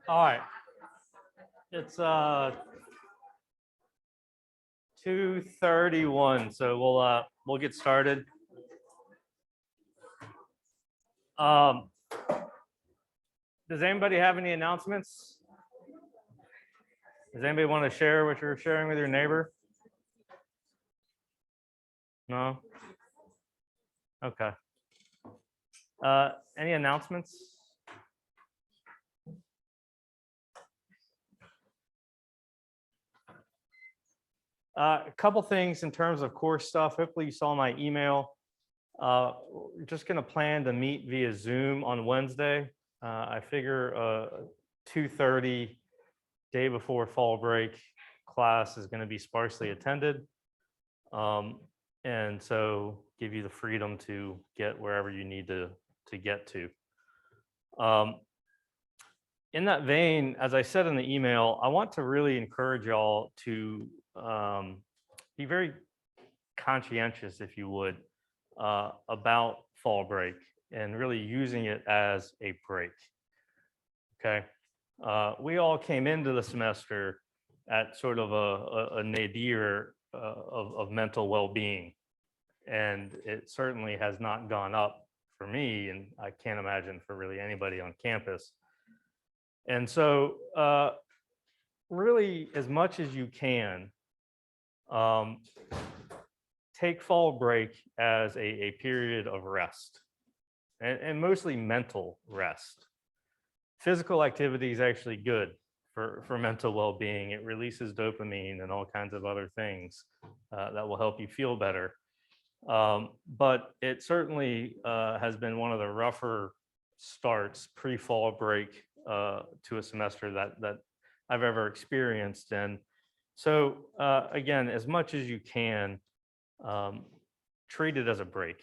All right. It's 2:31, so we'll get started. Does anybody have any announcements? Does anybody want to share what you're sharing with your neighbor? No? Okay. Any announcements? A couple things in terms of course stuff. Hopefully you saw my email. We're just going to plan to meet via Zoom on Wednesday. I figure 2:30 day before fall break class is going to be sparsely attended. And so give you the freedom to get wherever you need to get to. In that vein, as I said in the email, I want to really encourage y'all to be very conscientious, if you would, about fall break and really using it as a break. Okay. We all came into the semester at sort of a nadir of mental well-being, and it certainly has not gone up for me, and I can't imagine for really anybody on campus. And so really, as much as you can, take fall break as a period of rest, and mostly mental rest. Physical activity is actually good for mental well-being. It releases dopamine and all kinds of other things that will help you feel better. But it certainly has been one of the rougher starts pre-fall break to a semester that I've ever experienced. And so again, as much as you can, treat it as a break.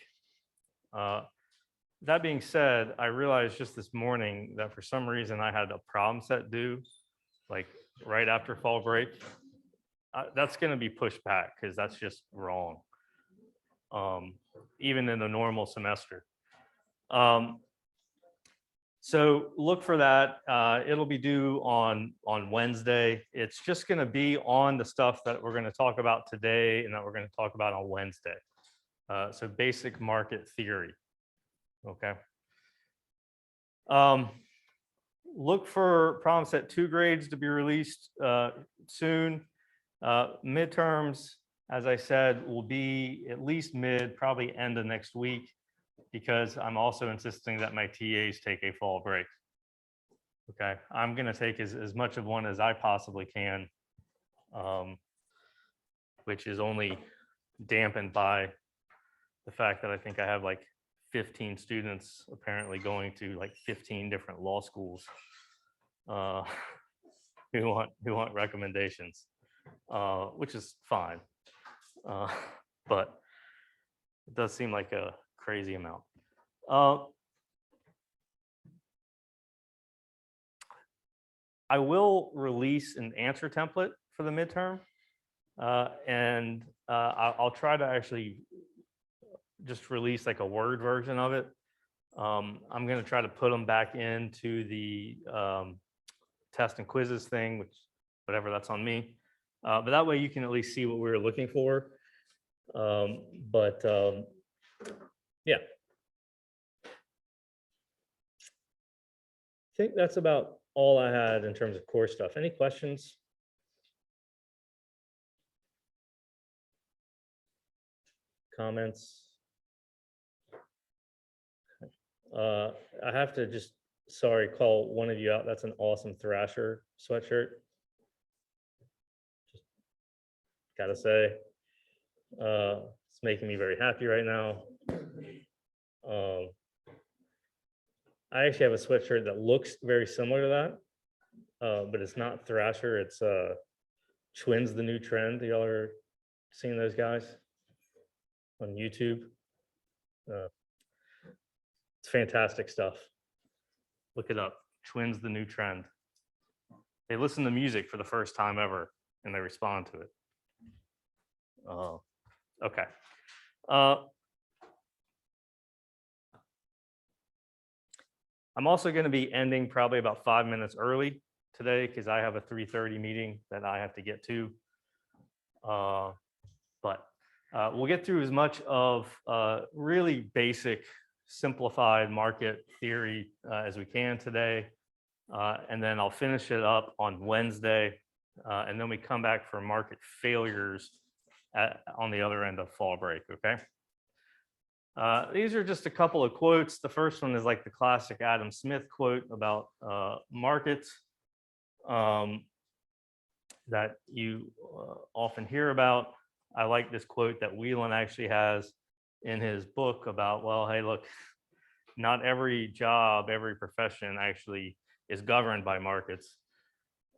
That being said, I realized just this morning that for some reason I had a problem set due, like right after fall break. That's going to be pushed back because that's just wrong, even in a normal semester. So look for that. It'll be due on Wednesday. It's just going to be on the stuff that we're going to talk about today and that we're going to talk about on Wednesday. So basic market theory. Okay. Look for problem set 2 grades to be released soon. Midterms, as I said, will be at least mid, probably end of next week, because I'm also insisting that my TAs take a fall break. Okay, I'm going to take as much of one as I possibly can, which is only dampened by the fact that I think I have like 15 students apparently going to like 15 different law schools who want recommendations, which is fine, but it does seem like a crazy amount. I will release an answer template for the midterm, and I'll try to actually just release like a Word version of it. I'm going to try to put them back into the test and quizzes thing, which whatever, that's on me. But that way you can at least see what we were looking for. Yeah. I think that's about all I had in terms of core stuff. Any questions? Comments? I have to just, call one of you out. That's an awesome Thrasher sweatshirt. Just gotta say, it's making me very happy right now. I actually have a sweatshirt that looks very similar to that, but it's not Thrasher. It's Twins, the New Trend. Y'all are seeing those guys on YouTube? It's fantastic stuff. Look it up. Twins, the New Trend. They listen to music for the first time ever and they respond to it. Okay. Uh, I'm also going to be ending probably about 5 minutes early today because I have a 3:30 meeting that I have to get to. But we'll get through as much of really basic, simplified market theory as we can today. And then I'll finish it up on Wednesday. And then we come back for market failures on the other end of fall break, okay? These are just a couple of quotes. The first one is like the classic Adam Smith quote about markets that you often hear about. I like this quote that Whelan actually has in his book about, well, hey, look, not every job, every profession actually is governed by markets.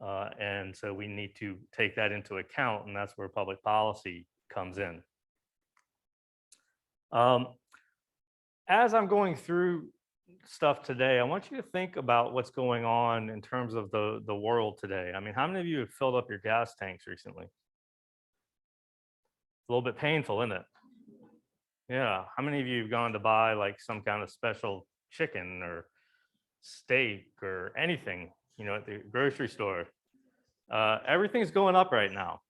And so we need to take that into account, and that's where public policy comes in. As I'm going through stuff today, I want you to think about what's going on in terms of the world today. I mean, how many of you have filled up your gas tanks recently? A little bit painful, isn't it? Yeah. How many of you have gone to buy like some kind of special chicken or steak or anything, you know, at the grocery store? Everything's going up right now.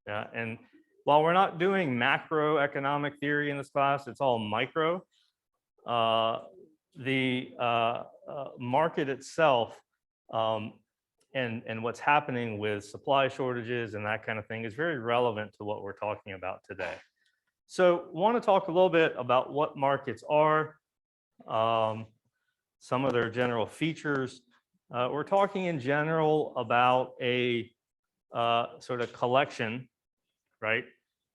Yeah. And while we're not doing macroeconomic theory in this class, it's all micro. The market itself and what's happening with supply shortages and that kind of thing is very relevant to what we're talking about today. So want to talk a little bit about what markets are, some of their general features. We're talking in general about a sort of collection, right,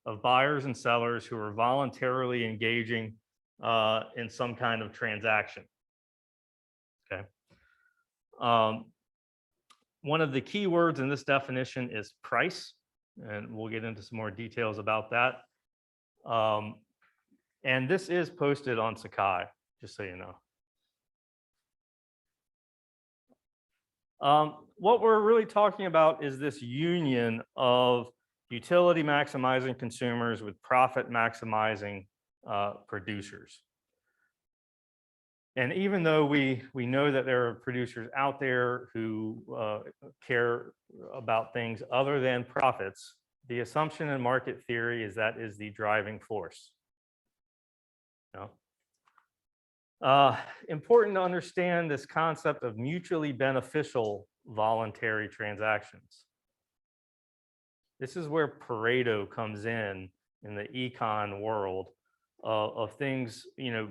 of buyers and sellers who are voluntarily engaging in some kind of transaction. Okay. One of the key words in this definition is price, and we'll get into some more details about that. And this is posted on Sakai, just so you know. What we're really talking about is this union of utility maximizing consumers with profit maximizing producers. And even though we know that there are producers out there who care about things other than profits, the assumption in market theory is that is the driving force. You know? Important to understand this concept of mutually beneficial voluntary transactions. This is where Pareto comes in the econ world of things, you know,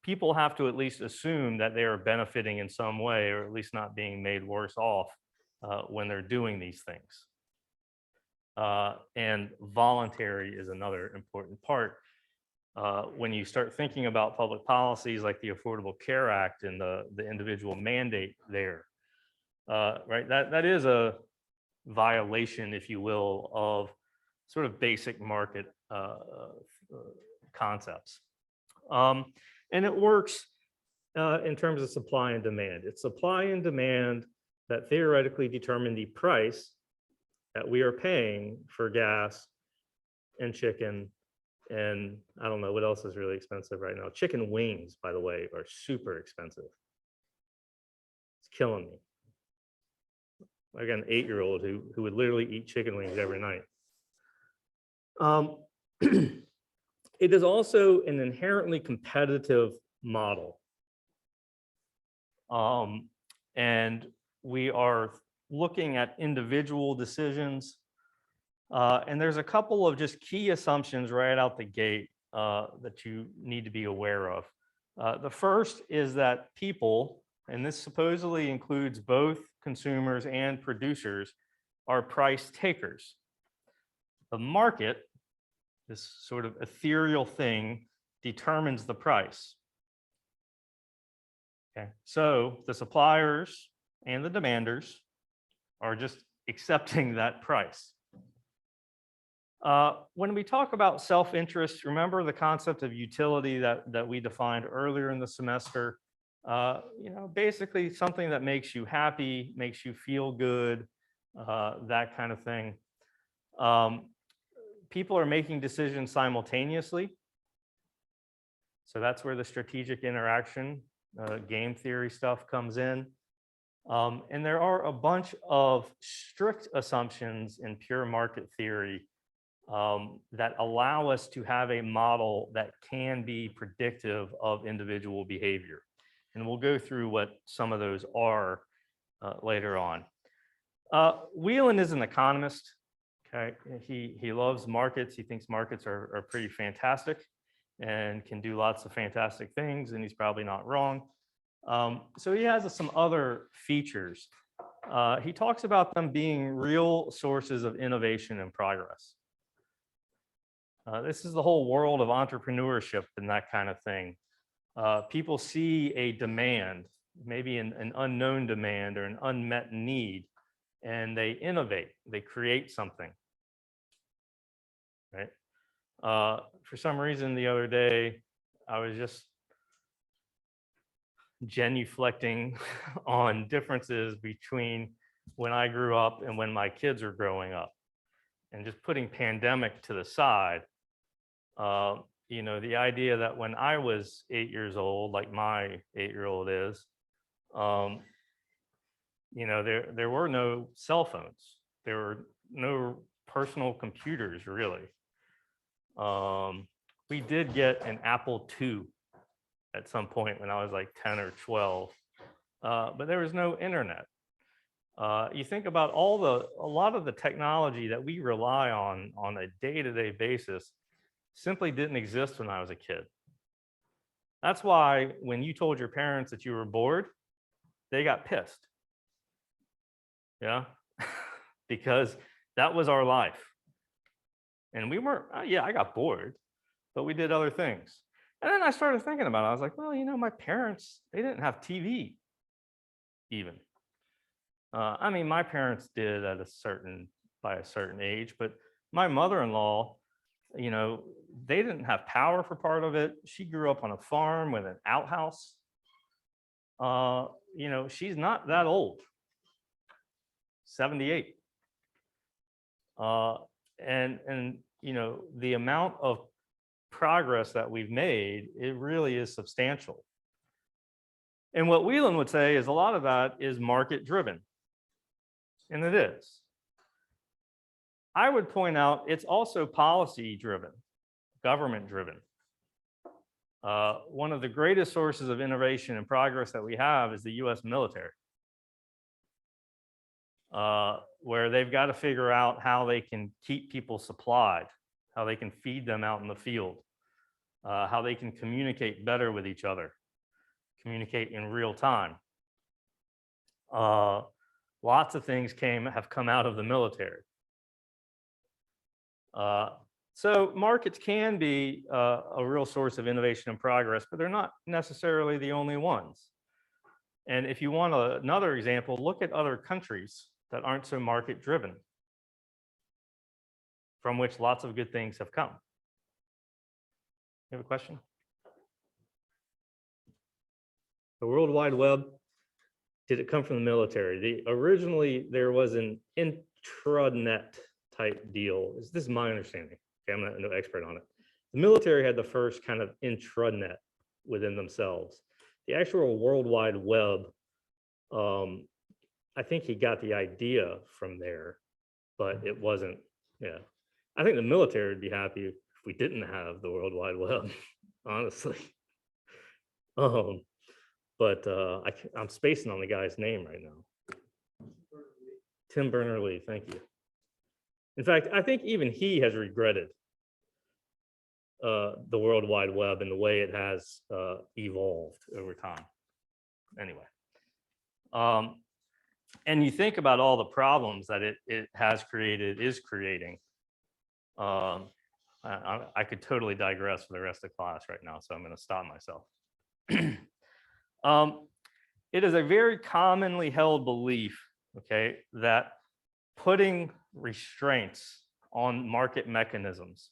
people have to at least assume that they are benefiting in some way, or at least not being made worse off when they're doing these things. And voluntary is another important part. When you start thinking about public policies like the Affordable Care Act and the individual mandate there, right? That is a violation, if you will, of sort of basic market concepts. And it works in terms of supply and demand. It's supply and demand that theoretically determine the price that we are paying for gas and chicken. And I don't know what else is really expensive right now. Chicken wings, by the way, are super expensive. It's killing me. I got an 8-year-old who would literally eat chicken wings every night. It is also an inherently competitive model. And we are looking at individual decisions. And there's a couple of just key assumptions right out the gate that you need to be aware of. The first is that people, and this supposedly includes both consumers and producers, are price takers. The market, this sort of ethereal thing, determines the price. Okay, so the suppliers and the demanders are just accepting that price. When we talk about self-interest, remember the concept of utility that we defined earlier in the semester. You know, basically something that makes you happy, makes you feel good, that kind of thing. people are making decisions simultaneously. So that's where the strategic interaction, game theory stuff comes in. And there are a bunch of strict assumptions in pure market theory that allow us to have a model that can be predictive of individual behavior. And we'll go through what some of those are later on. Whelan is an economist. Okay, he loves markets. He thinks markets are pretty fantastic and can do lots of fantastic things, and he's probably not wrong. So he has some other features. He talks about them being real sources of innovation and progress. This is the whole world of entrepreneurship and that kind of thing. People see a demand, maybe an unknown demand or an unmet need, and they innovate, they create something, right? For some reason the other day, I was just genuflecting on differences between when I grew up and when my kids are growing up. And just putting pandemic to the side, you know, the idea that when I was 8 years old, like my 8-year-old is, you know, there were no cell phones. There were no personal computers, really. We did get an Apple II at some point when I was like 10 or 12, but there was no internet. You think about a lot of the technology that we rely on a day-to-day basis simply didn't exist when I was a kid. That's why when you told your parents that you were bored, they got pissed. Yeah, because that was our life. And we weren't, yeah, I got bored, but we did other things. And then I started thinking about it. I was like, well, you know, my parents, they didn't have TV even. I mean, my parents did at by a certain age, but my mother-in-law, you know, they didn't have power for part of it. She grew up on a farm with an outhouse. You know, she's not that old, 78. And you know, the amount of progress that we've made, it really is substantial. And what Whelan would say is a lot of that is market driven. And it is. I would point out it's also policy driven, government driven. One of the greatest sources of innovation and progress that we have is the US military, where they've got to figure out how they can keep people supplied, how they can feed them out in the field, how they can communicate better with each other, communicate in real time. Lots of things have come out of the military. So markets can be a real source of innovation and progress, but they're not necessarily the only ones. And if you want another example, look at other countries that aren't so market driven, from which lots of good things have come. You have a question? The World Wide Web, did it come from the military? Originally, there was an intranet type deal. This is my understanding. Okay, I'm not no expert on it. The military had the first kind of intranet within themselves. The actual World Wide Web, I think he got the idea from there, but it wasn't, yeah. I think the military would be happy if we didn't have the World Wide Web, honestly. But I'm spacing on the guy's name right now. Tim Berners-Lee, thank you. In fact, I think even he has regretted the World Wide Web and the way it has evolved over time. Anyway, and you think about all the problems that it has created, is creating. I could totally digress for the rest of the class right now, so I'm going to stop myself. It is a very commonly held belief, okay, that putting restraints on market mechanisms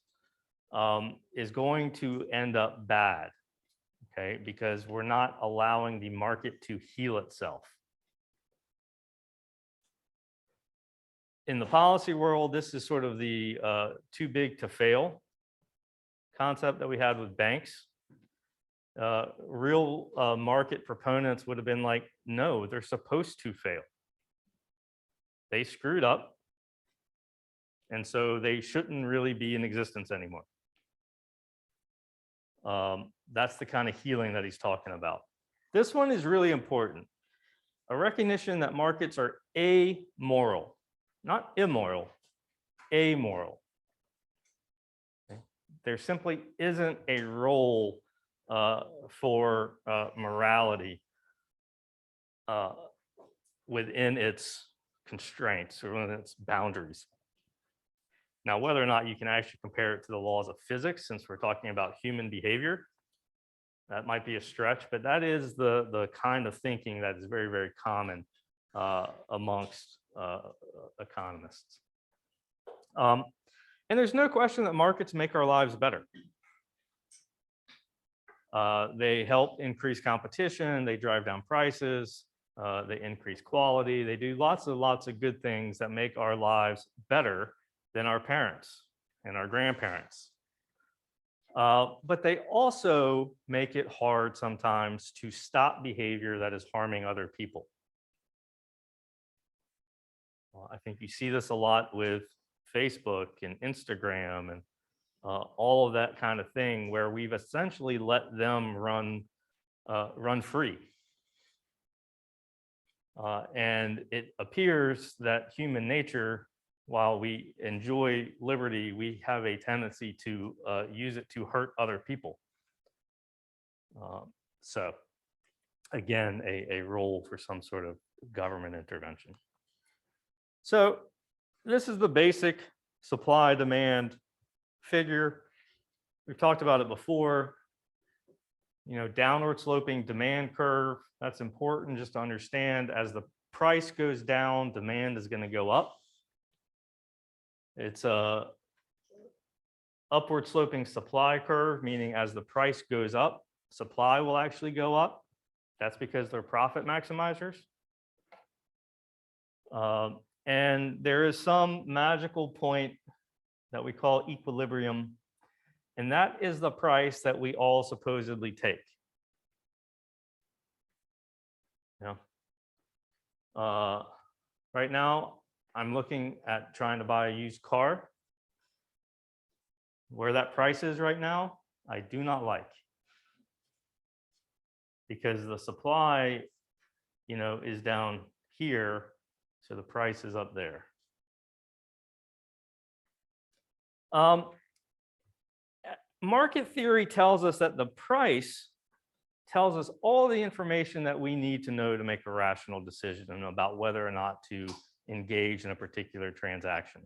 is going to end up bad, okay, because we're not allowing the market to heal itself. In the policy world, this is sort of the too big to fail concept that we had with banks. Real market proponents would have been like, no, they're supposed to fail. They screwed up, and so they shouldn't really be in existence anymore. That's the kind of healing that he's talking about. This one is really important. A recognition that markets are amoral, not immoral, amoral. Okay? There simply isn't a role for morality within its constraints or within its boundaries. Now, whether or not you can actually compare it to the laws of physics, since we're talking about human behavior, that might be a stretch, but that is the kind of thinking that is very, very common amongst economists. And there's no question that markets make our lives better. They help increase competition, they drive down prices, they increase quality, they do lots of good things that make our lives better than our parents and our grandparents. But they also make it hard sometimes to stop behavior that is harming other people. I think you see this a lot with Facebook and Instagram and all of that kind of thing, where we've essentially let them run free. And it appears that human nature, while we enjoy liberty, we have a tendency to use it to hurt other people. So again, a role for some sort of government intervention. So this is the basic supply-demand figure. We've talked about it before. You know, downward sloping demand curve, that's important just to understand. As the price goes down, demand is going to go up. It's a upward sloping supply curve, meaning as the price goes up, supply will actually go up. That's because they're profit maximizers. And there is some magical point that we call equilibrium, and that is the price that we all supposedly take. Yeah. Right now, I'm looking at trying to buy a used car. Where that price is right now, I do not like, because the supply, you know, is down here, so the price is up there. Market theory tells us that the price tells us all the information that we need to know to make a rational decision about whether or not to engage in a particular transaction.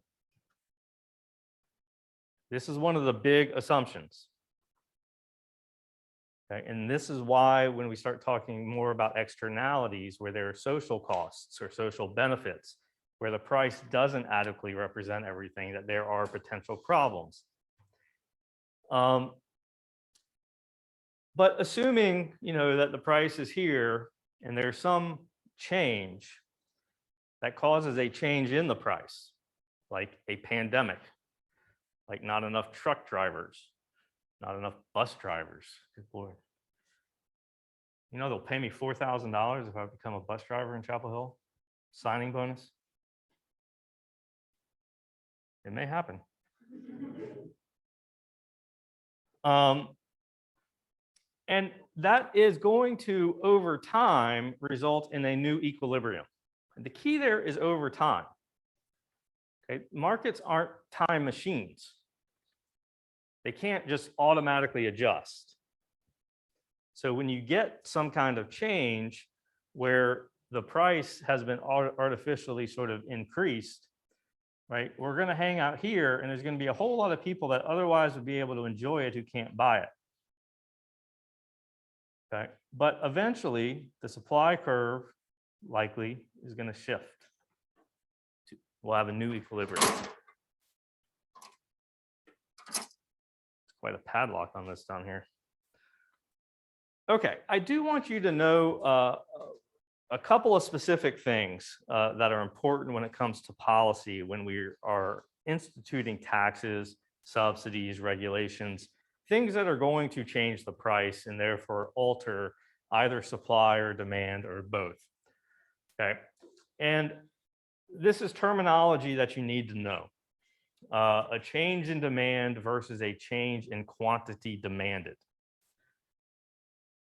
This is one of the big assumptions. Okay? And this is why when we start talking more about externalities, where there are social costs or social benefits, where the price doesn't adequately represent everything, that there are potential problems. But assuming, you know, that the price is here and there's some change that causes a change in the price, like a pandemic, like not enough truck drivers, not enough bus drivers. Good Lord. You know, they'll pay me $4,000 if I become a bus driver in Chapel Hill. Signing bonus. It may happen. And that is going to, over time, result in a new equilibrium. And the key there is over time. Okay? Markets aren't time machines. They can't just automatically adjust. So when you get some kind of change where the price has been artificially sort of increased, right? We're going to hang out here, and there's going to be a whole lot of people that otherwise would be able to enjoy it who can't buy it. Okay, but eventually the supply curve likely is going to shift. We'll have a new equilibrium. It's quite a padlock on this down here. Okay, I do want you to know a couple of specific things that are important when it comes to policy when we are instituting taxes, subsidies, regulations, things that are going to change the price and therefore alter either supply or demand or both. Okay. And this is terminology that you need to know. A change in demand versus a change in quantity demanded.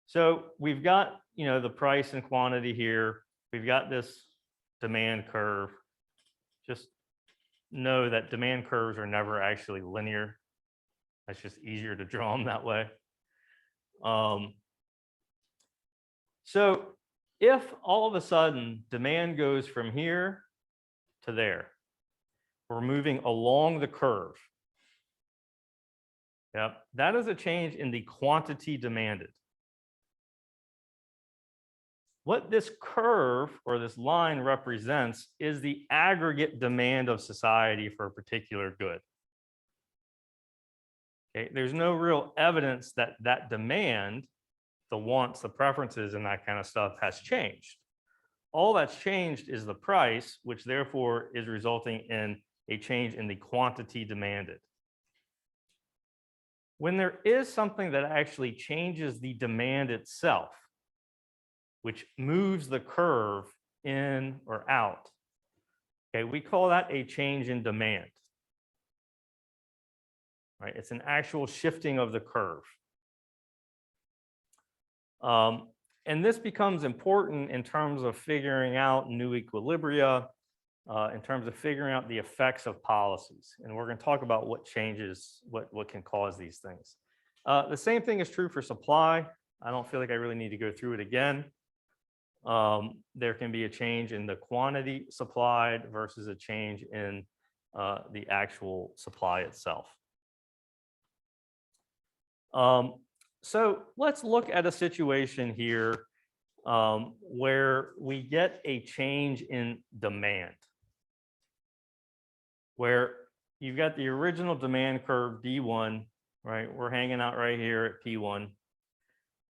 So we've got, the price and quantity here. We've got this demand curve. Just know that demand curves are never actually linear. That's just easier to draw them that way. So if all of a sudden demand goes from here to there, we're moving along the curve. Yep, that is a change in the quantity demanded. What this curve or this line represents is the aggregate demand of society for a particular good. Okay, there's no real evidence that that demand, the wants, the preferences, and that kind of stuff has changed. All that's changed is the price, which therefore is resulting in a change in the quantity demanded. When there is something that actually changes the demand itself, which moves the curve in or out, okay, we call that a change in demand. Right? It's an actual shifting of the curve. And this becomes important in terms of figuring out new equilibria, in terms of figuring out the effects of policies. And we're going to talk about what changes, what can cause these things. The same thing is true for supply. I don't feel like I really need to go through it again. There can be a change in the quantity supplied versus a change in the actual supply itself. So let's look at a situation here where we get a change in demand, where you've got the original demand curve D1, right? We're hanging out right here at P1.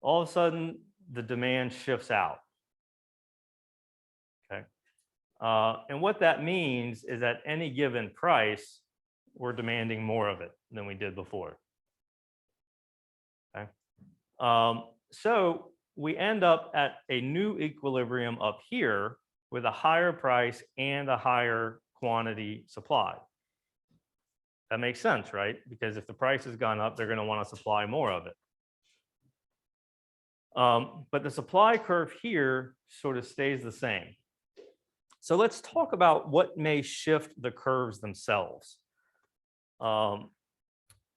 All of a sudden, the demand shifts out. Okay. And what that means is at any given price, we're demanding more of it than we did before. Okay. So we end up at a new equilibrium up here with a higher price and a higher quantity supplied. That makes sense, right? Because if the price has gone up, they're going to want to supply more of it. But the supply curve here sort of stays the same. So let's talk about what may shift the curves themselves.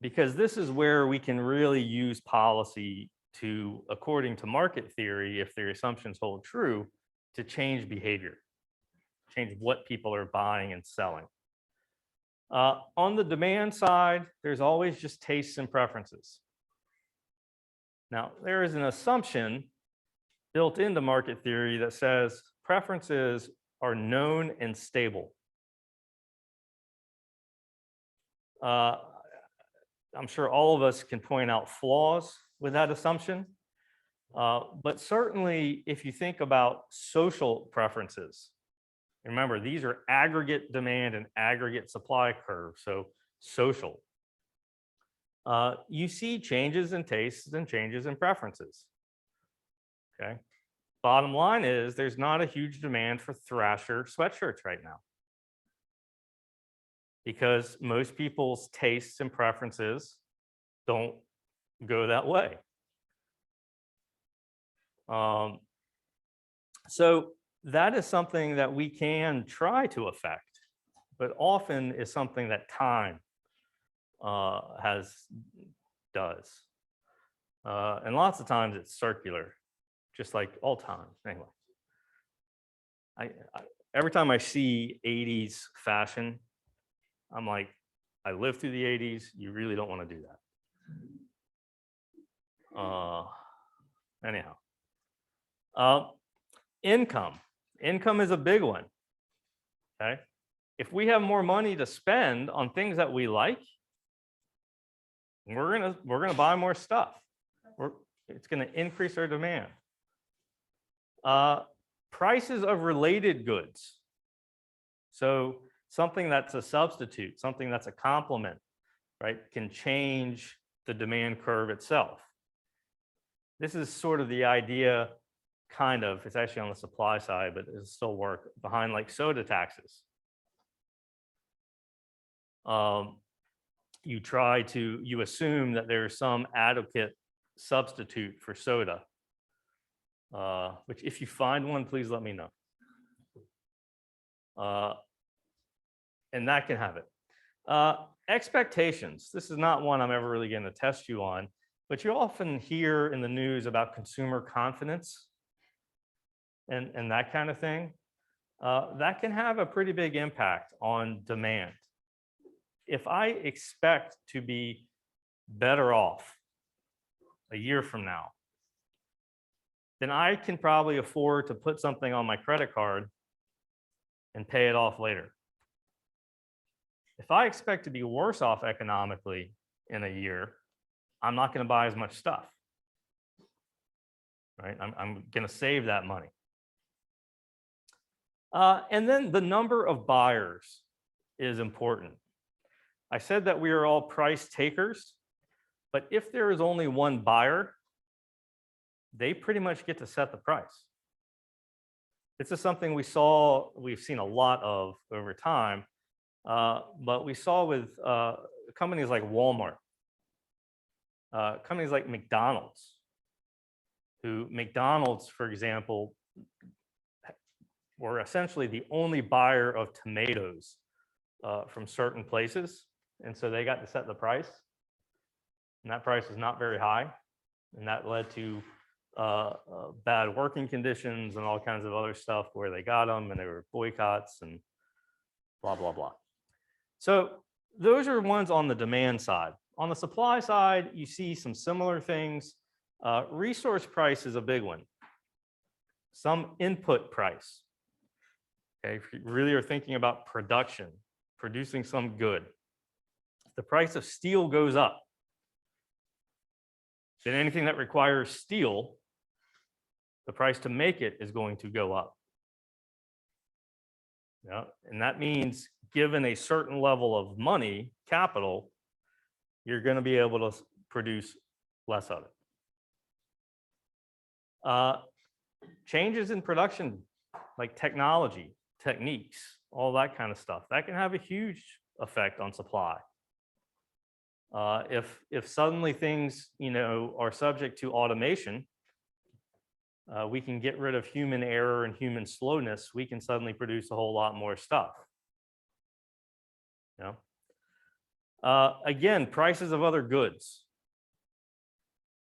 Because this is where we can really use policy to, according to market theory, if their assumptions hold true, to change behavior, change what people are buying and selling. On the demand side, there's always just tastes and preferences. Now, there is an assumption built into market theory that says preferences are known and stable. I'm sure all of us can point out flaws with that assumption. But certainly, if you think about social preferences, remember, these are aggregate demand and aggregate supply curves, so social. You see changes in tastes and changes in preferences. Okay. Bottom line is there's not a huge demand for Thrasher sweatshirts right now, because most people's tastes and preferences don't go that way. So that is something that we can try to affect, but often is something that time does. And lots of times it's circular, just like all time. Anyway, every time I see 80s fashion, I'm like, I lived through the 80s. You really don't want to do that. Anyhow, income is a big one. Okay, if we have more money to spend on things that we like, we're gonna buy more stuff. It's gonna increase our demand. prices of related goods. So something that's a substitute, something that's a complement, right, can change the demand curve itself. This is sort of the idea, kind of, it's actually on the supply side, but it'll still work, behind like soda taxes. You assume that there's some adequate substitute for soda, which if you find one, please let me know. And that can have it. Expectations. This is not one I'm ever really going to test you on, but you often hear in the news about consumer confidence and that kind of thing. That can have a pretty big impact on demand. If I expect to be better off a year from now, then I can probably afford to put something on my credit card and pay it off later. If I expect to be worse off economically in a year, I'm not going to buy as much stuff, right? I'm going to save that money. And then the number of buyers is important. I said that we are all price takers, but if there is only one buyer, they pretty much get to set the price. This is something we've seen a lot of over time, but we saw with companies like Walmart, companies like McDonald's, McDonald's, for example, were essentially the only buyer of tomatoes from certain places. And so they got to set the price. And that price is not very high. And that led to bad working conditions and all kinds of other stuff where they got them and there were boycotts and blah, blah, blah. So those are ones on the demand side. On the supply side, you see some similar things. Resource price is a big one. Some input price. Okay, if you really are thinking about production, producing some good, if the price of steel goes up, then anything that requires steel, the price to make it is going to go up. Yeah, and that means given a certain level of money, capital, you're going to be able to produce less of it. Changes in production, like technology, techniques, all that kind of stuff, that can have a huge effect on supply. If suddenly things, are subject to automation, we can get rid of human error and human slowness. We can suddenly produce a whole lot more stuff. Again, prices of other goods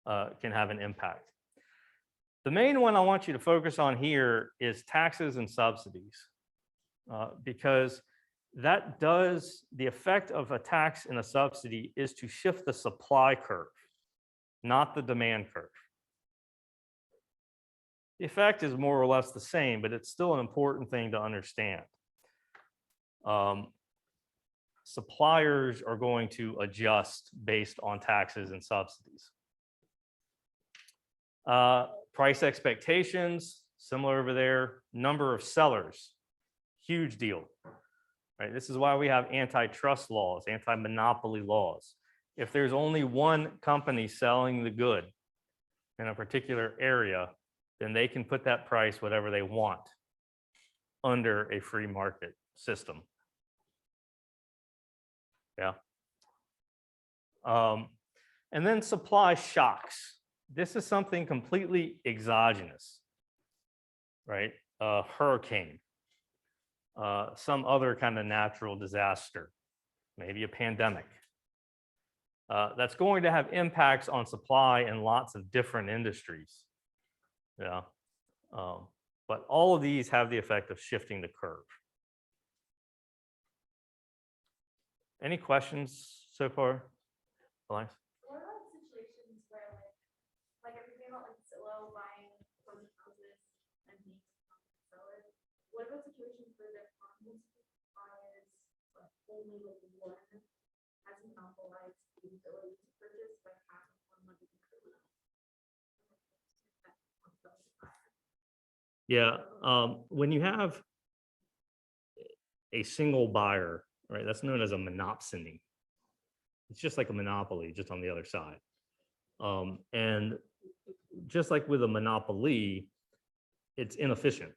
can have an impact. The main one I want you to focus on here is taxes and subsidies, because the effect of a tax and a subsidy is to shift the supply curve, not the demand curve. The effect is more or less the same, but it's still an important thing to understand. Suppliers are going to adjust based on taxes and subsidies. Price expectations, similar over there. Number of sellers, huge deal. Right? This is why we have antitrust laws, anti-monopoly laws. If there's only one company selling the good in a particular area, then they can put that price whatever they want under a free market system. Yeah. And then supply shocks. This is something completely exogenous, right? A hurricane, some other kind of natural disaster, maybe a pandemic. That's going to have impacts on supply in lots of different industries. Yeah. But all of these have the effect of shifting the curve. Any questions so far, Elias? What about situations where like everything about like Zillow buying frozen houses and being sellers? What about situations where the farmers buyers like only like one has monopolized the ability to purchase by having one money? Yeah, when you have a single buyer, right, that's known as a monopsony. It's just like a monopoly, just on the other side. And just like with a monopoly, it's inefficient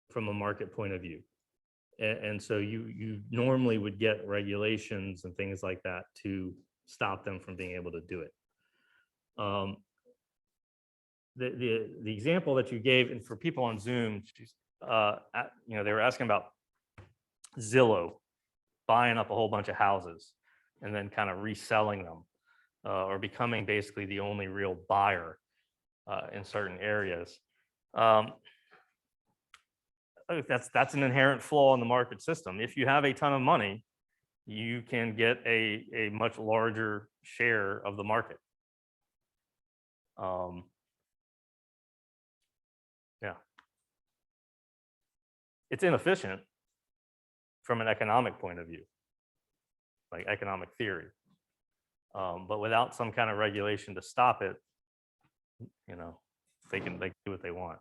from a market point of view. And so you normally would get regulations and things like that to stop them from being able to do it. The example that you gave, and for people on Zoom, they were asking about Zillow buying up a whole bunch of houses and then kind of reselling them, or becoming basically the only real buyer in certain areas. I think that's an inherent flaw in the market system. If you have a ton of money, you can get a much larger share of the market. Yeah, it's inefficient from an economic point of view, like economic theory. But without some kind of regulation to stop it, they can do what they want.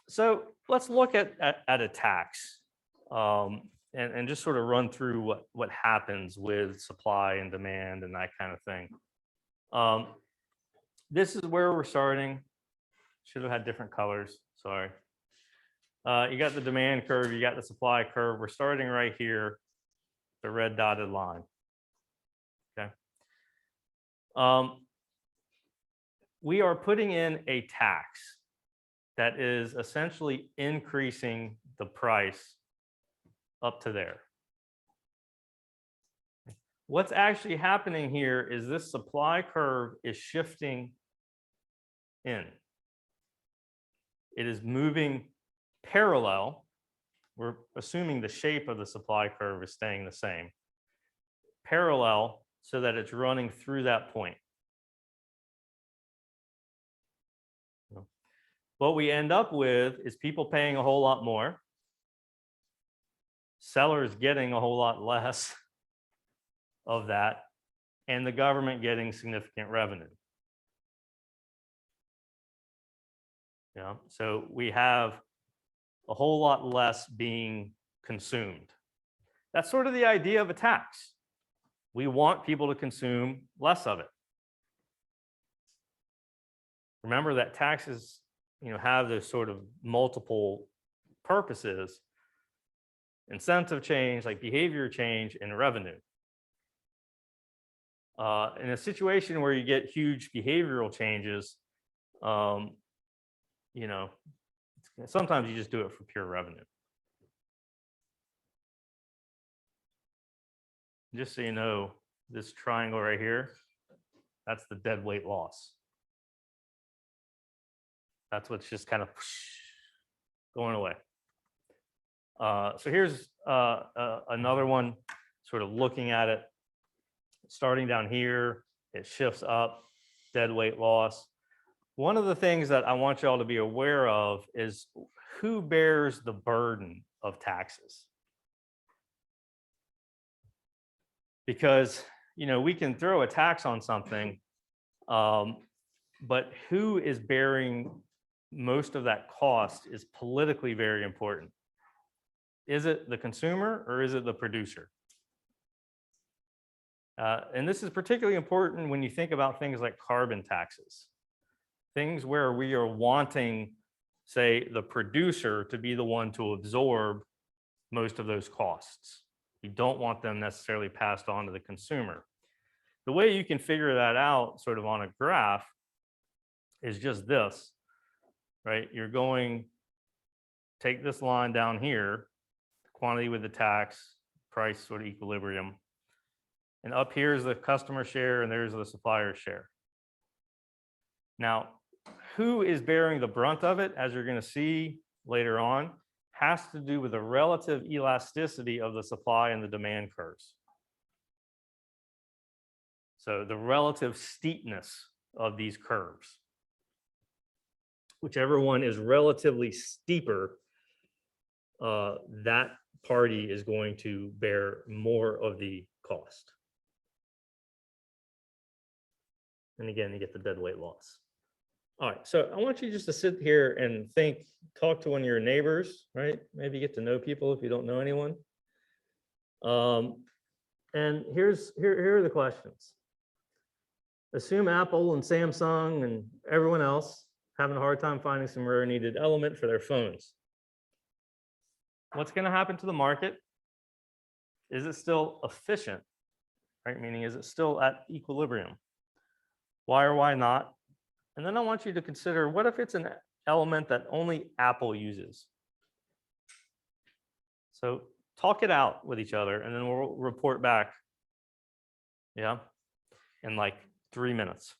So let's look at a tax, and just sort of run through what happens with supply and demand and that kind of thing. This is where we're starting. Should have had different colors, sorry. You got the demand curve, you got the supply curve. We're starting right here, the red dotted line. Okay. We are putting in a tax that is essentially increasing the price up to there. What's actually happening here is this supply curve is shifting in. It is moving parallel. We're assuming the shape of the supply curve is staying the same. Parallel, so that it's running through that point. What we end up with is people paying a whole lot more, sellers getting a whole lot less of that, and the government getting significant revenue. Yeah, so we have a whole lot less being consumed. That's sort of the idea of a tax. We want people to consume less of it. Remember that taxes, have those sort of multiple purposes: incentive change, like behavior change, and revenue. In a situation where you get huge behavioral changes, sometimes you just do it for pure revenue. Just so you know, this triangle right here, that's the dead weight loss. That's what's just kind of going away. So here's another one, sort of looking at it. Starting down here, it shifts up, dead weight loss. One of the things that I want y'all to be aware of is who bears the burden of taxes. Because, we can throw a tax on something, but who is bearing most of that cost is politically very important. Is it the consumer or is it the producer? And this is particularly important when you think about things like carbon taxes, things where we are wanting, say, the producer to be the one to absorb most of those costs. You don't want them necessarily passed on to the consumer. The way you can figure that out sort of on a graph is just this, right? You're going, take this line down here, quantity with the tax, price sort of equilibrium. And up here is the customer share and there's the supplier share. Now, who is bearing the brunt of it, as you're going to see later on, has to do with the relative elasticity of the supply and the demand curves. So the relative steepness of these curves. Whichever one is relatively steeper, that party is going to bear more of the cost. And again, you get the dead weight loss. All right, so I want you just to sit here and think, talk to one of your neighbors, right? Maybe get to know people if you don't know anyone. And here are the questions. Assume Apple and Samsung and everyone else having a hard time finding some rare needed element for their phones. What's going to happen to the market? Is it still efficient? Right? Meaning, is it still at equilibrium? Why or why not? And then I want you to consider, what if it's an element that only Apple uses? So talk it out with each other, and then we'll report back. Yeah, in like 3 minutes.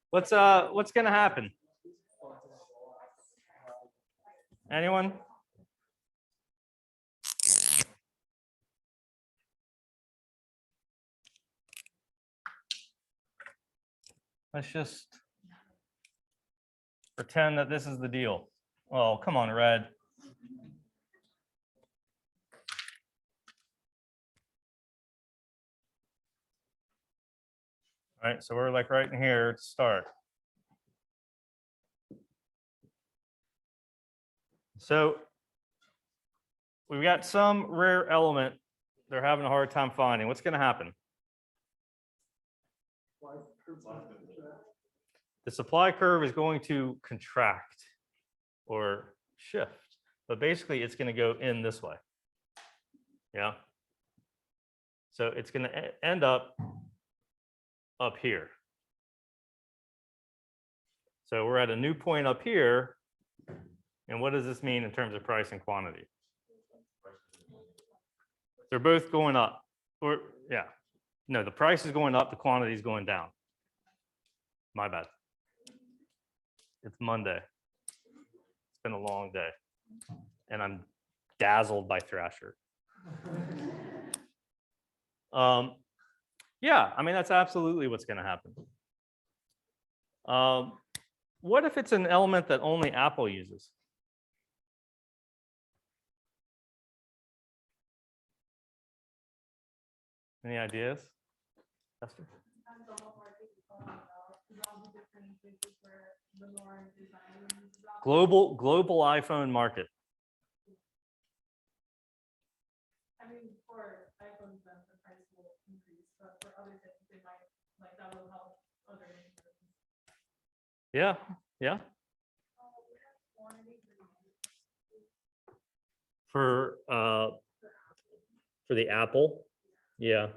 What's gonna happen? Anyone? Let's just pretend that this is the deal. Oh, come on, Red. All right, so we're like right in here to start. So we've got some rare element they're having a hard time finding. What's going to happen? The supply curve is going to contract or shift, but basically it's going to go in this way. Yeah. So it's going to end up here. So we're at a new point up here. And what does this mean in terms of price and quantity? They're both going up. Or yeah. No, the price is going up, the quantity is going down. My bad. It's Monday. It's been a long day. And I'm dazzled by Thrasher. Yeah, I mean, that's absolutely what's going to happen. What if it's an element that only Apple uses? Any ideas? Esther? Global iPhone market. I mean, for iPhones, then the price will increase, but for other things, they might, like, that will help other things. Yeah, yeah. For the Apple, yeah,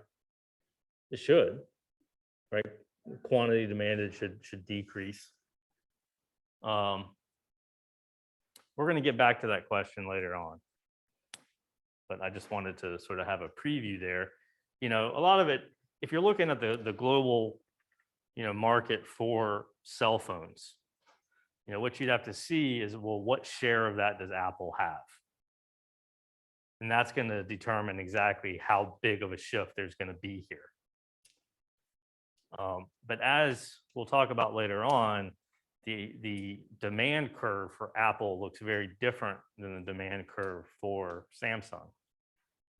it should, right? Quantity demanded should decrease. We're going to get back to that question later on, but I just wanted to sort of have a preview there. You know, a lot of it, if you're looking at the global, you know, market for cell phones, you know, what you'd have to see is, well, what share of that does Apple have? And that's going to determine exactly how big of a shift there's going to be here. But as we'll talk about later on, the demand curve for Apple looks very different than the demand curve for Samsung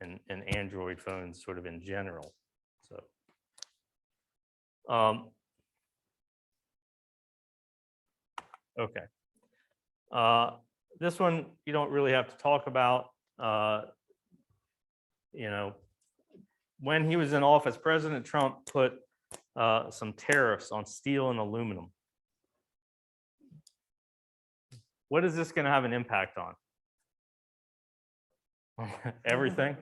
and Android phones sort of in general. So, okay. This one you don't really have to talk about. You know, when he was in office, President Trump put some tariffs on steel and aluminum. What is this going to have an impact on? Everything?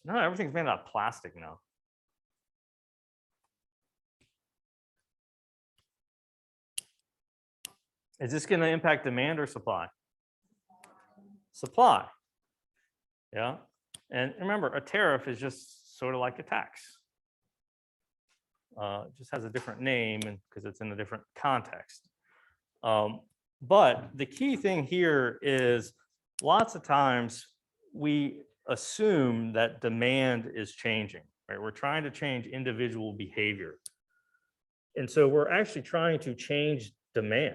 No, everything's made out of plastic now. Is this going to impact demand or supply? Supply. Yeah. And remember, a tariff is just sort of like a tax. It just has a different name and because it's in a different context. But the key thing here is lots of times we assume that demand is changing, right? We're trying to change individual behavior. And so we're actually trying to change demand.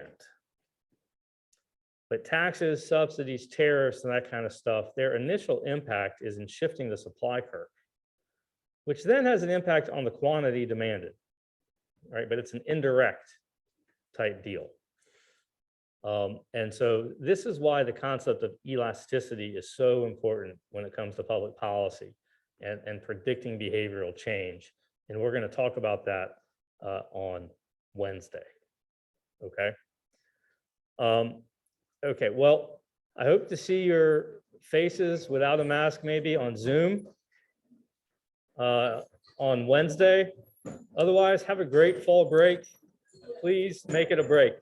But taxes, subsidies, tariffs, and that kind of stuff, their initial impact is in shifting the supply curve, which then has an impact on the quantity demanded, right? But it's an indirect type deal. And so this is why the concept of elasticity is so important when it comes to public policy and predicting behavioral change. And we're going to talk about that on Wednesday. Okay. Okay, well, I hope to see your faces without a mask maybe on Zoom on Wednesday. Otherwise, have a great fall break. Please make it a break.